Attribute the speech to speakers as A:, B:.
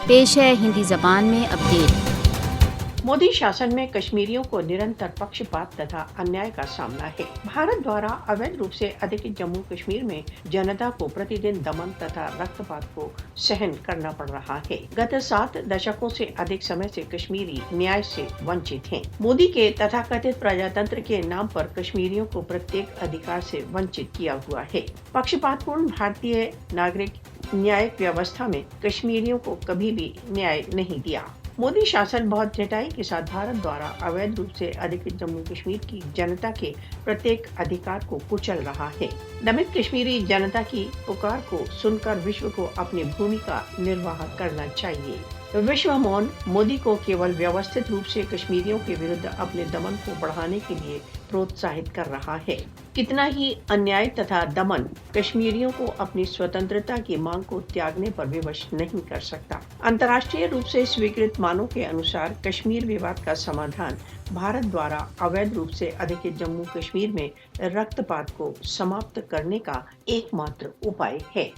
A: پیش ہے ہندی زبان میں اپڈیٹ۔
B: मोदी शासन में कश्मीरियों को निरंतर पक्षपात तथा अन्याय का सामना है। भारत द्वारा अवैध रूप से अधिकृत जम्मू कश्मीर में जनता को प्रतिदिन दमन तथा रक्तपात को सहन करना पड़ रहा है। गत 7 दशकों से अधिक समय से कश्मीरी न्याय से वंचित हैं। मोदी के तथाकथित प्रजातंत्र के नाम पर कश्मीरियों को प्रत्येक अधिकार से वंचित किया हुआ है। पक्षपातपूर्ण भारतीय नागरिक न्यायिक व्यवस्था में कश्मीरियों को कभी भी न्याय नहीं दिया। मोदी शासन बहुत जटाई के साथ भारत द्वारा अवैध रूप से अधिकृत जम्मू कश्मीर की जनता के प्रत्येक अधिकार को कुचल रहा है। दमित कश्मीरी जनता की पुकार को सुनकर विश्व को अपनी भूमिका निर्वाह करना चाहिए। विश्व मौन मोदी को केवल व्यवस्थित रूप से कश्मीरियों के विरुद्ध अपने दमन को बढ़ाने के लिए प्रोत्साहित कर रहा है। कितना ही अन्याय तथा दमन कश्मीरियों को अपनी स्वतंत्रता की मांग को त्यागने पर विवश नहीं कर सकता। अंतर्राष्ट्रीय रूप से स्वीकृत मानों के अनुसार कश्मीर विवाद का समाधान भारत द्वारा अवैध रूप से अधिकृत जम्मू कश्मीर में रक्तपात को समाप्त करने का एकमात्र उपाय है।